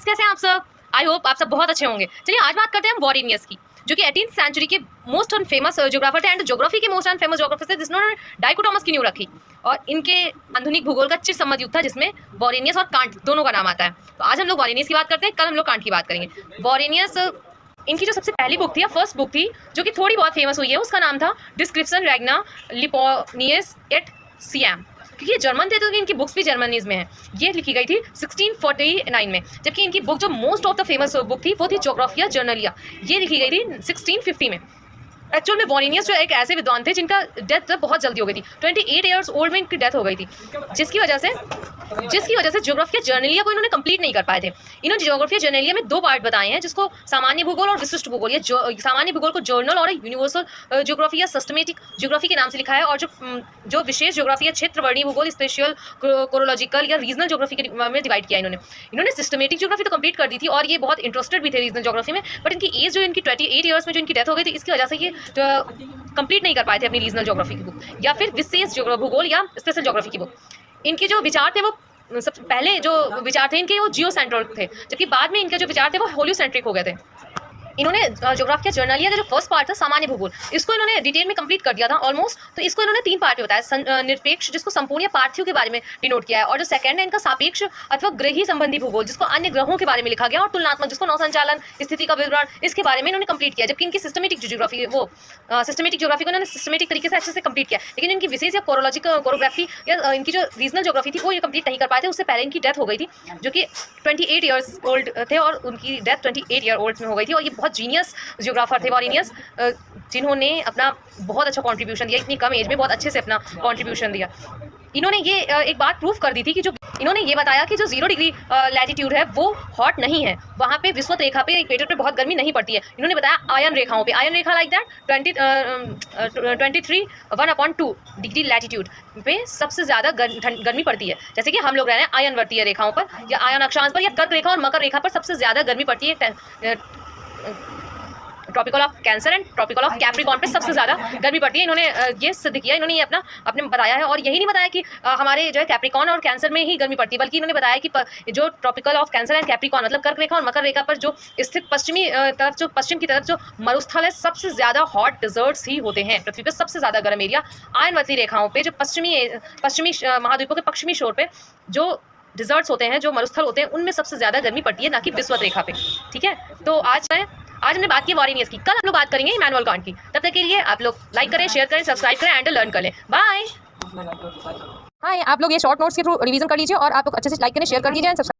Guys, कैसे हैं आप सब? आई होप आप सब बहुत अच्छे होंगे। चलिए आज बात करते हैं हम वॉरेनियस की, जो कि 18th सेंचुरी के मोस्ट फेमस ज्योग्राफर थे एंड ज्योग्राफी के मोस्ट फेमस ज्योग्राफर थे, जिन्होंने डाइकोटोमस की न्यू रखी। और इनके आधुनिक भूगोल का चिर संबंध युग था, जिसमें वॉरेनियस और कांट दोनों का नाम आता है। तो आज हम लोग वॉरेनियस की बात करते हैं, कल हम लोग कांट की बात करेंगे। वॉरेनियस इनकी जो सबसे पहली बुक थी या फर्स्ट बुक थी जो कि थोड़ी बहुत फेमस हुई है, उसका नाम था डिस्क्रिप्शन रेगना लिपोनियस एट सियाम। क्योंकि ये जर्मन थे तो इनकी बुक्स भी जर्मनीज में है। ये लिखी गई थी 1649 में, जबकि इनकी बुक जो most of the famous book थी वो थी जोग्राफिया जर्नलिया। ये लिखी गई थी 1650 में। एक्चुअल में वॉरेनियस जो एक ऐसे विद्वान थे जिनका डेथ बहुत जल्दी हो गई थी, 28 ईयर्स ओल्ड में इनकी डेथ हो गई थी, जिसकी वजह से ज्योग्राफिया जर्नलिया को इन्होंने कंप्लीट नहीं कर पाए थे। इन्होंने ज्योग्राफिया जर्नलिया में दो पार्ट बताए हैं, जिसको सामान्य भूगोल और विशिष्ट भूगोल। ये सामान्य भूगोल को जर्नल और यूनिवर्सल ज्योग्राफी या सिस्टमेटिक ज्योग्राफी के नाम से लिखा है, और जो विशेष ज्योग्राफी या क्षेत्र वर्णीय भूगोल स्पेशल कोरोलॉजिकल या रीजनल ज्योग्राफी के में डिवाइड किया इन्होंने सिस्टमेटिक ज्योग्राफी तो कंप्लीट कर दी थी, और ये बहुत इंटरेस्टेड भी थे रीजनल ज्योग्राफी में। बट इनकी एज जो इनकी 28 ईयर्स में जो इनकी डेथ हो गई थी, इसकी वजह से ये कंप्लीट नहीं कर पाए थे अपनी रीजनल ज्योग्राफी की बुक या फिर विशेष भूगोल या स्पेशल ज्योग्राफी की बुक। इनके जो विचार थे वो सबसे पहले जो विचार थे इनके वो जियो सेंट्रिक थे, जबकि बाद में इनके जो विचार थे वो होलियोसेंट्रिक हो गए थे। इन्होंने ज्योग्राफिया जर्नलिया का जो फर्स्ट पार्ट था सामान्य भूगोल, इसको इन्होंने डिटेल में कंप्लीट कर दिया था ऑलमोस्ट। तो इसको इन्होंने 3 पार्ट में बताया, निरपेक्ष जिसको संपूर्ण या पार्थिव के बारे में डिनोट किया है, और जो सेकंड है इनका सापेक्ष अथवा ग्रही संबंधी भूगोल, जिसको अन्य ग्रहों के बारे में लिखा गया, और तुलनात्मक जिसको नौ संचालन स्थिति का विवरण, इसके बारे में इन्होंने कंप्लीट किया। जबकि इनकी सिस्टमेटिक ज्योग्राफी सिस्टमेटिक ज्योग्राफी को इन्होंने सिस्टमेटिक तरीके से अच्छे से कंप्लीट किया, लेकिन इनकी विशेष या कोरोग्राफी या इनकी जो रीजनल ज्योग्राफी थी वो ये कंप्लीट नहीं कर पाए थे। उससे पहले इनकी डेथ हो गई थी, जो कि 28 ईयर्स ओल्ड थे, और उनकी डेथ 28 ईयर ओल्ड में हो गई थी। और ये बहुत जीनियस ज्योग्राफर थे वॉरेनियस, जिन्होंने अपना बहुत अच्छा कंट्रीब्यूशन दिया, इतनी कम एज में बहुत अच्छे से अपना कंट्रीब्यूशन दिया। इन्होंने ये एक बात प्रूफ कर दी थी कि जो इन्होंने ये बताया कि जो 0 डिग्री लैटिट्यूड है वो हॉट नहीं है, वहाँ पे विषुवत रेखा पे इक्वेटर पे बहुत गर्मी नहीं पड़ती है। इन्होंने बताया आयन रेखाओं पे, ion Rekha like that 23 degree latitude पे सबसे ज़्यादा गर्मी पड़ती है। जैसे कि हम लोग रह रहे हैं आयन वर्तीय रेखाओं पर या आयन अक्षांश पर या कर्क रेखा और मकर रेखा पर सबसे ज़्यादा गर्मी पड़ती है। Tropical of cancer and tropical of Capricorn पे सबसे ज़्यादा गर्मी पड़ती है। इन्होंने ये सिद्ध किया, इन्होंने ये अपने बताया है। और यही नहीं बताया कि हमारे जो है कैप्रिकॉर्न और कैंसर में ही गर्मी पड़ती है, बल्कि इन्होंने बताया कि जो tropical of cancer and Capricorn मतलब कर्क रेखा और मकर रेखा पर जो स्थित पश्चिम की तरफ जो मरुस्थल है, सबसे ज़्यादा हॉट डिजर्ट्स ही होते हैं पृथ्वी पर। सबसे ज़्यादा गर्म एरिया आयनवर्ती रेखाओं पर, जो पश्चिमी महाद्वीपों के पश्चिमी शोर पर जो डिजर्ट्स होते हैं, जो मरुस्थल होते हैं, उनमें सबसे ज़्यादा गर्मी पड़ती है, ना कि विषुवत रेखा पे। ठीक है, तो आज हमने बात की वॉरेनियस की, कल हम लोग बात करेंगे इमैनुअल कांट की। तब तक के लिए आप लोग लाइक करें, शेयर करें, सब्सक्राइब करें एंड लर्न कर लें। बाय। हाँ, आप लोग ये शॉर्ट नोट्स के थ्रू रिवीजन कर लीजिए, और आप लोग अच्छे से लाइक करें, शेयर कर दीजिए एंड सब्सक्राइब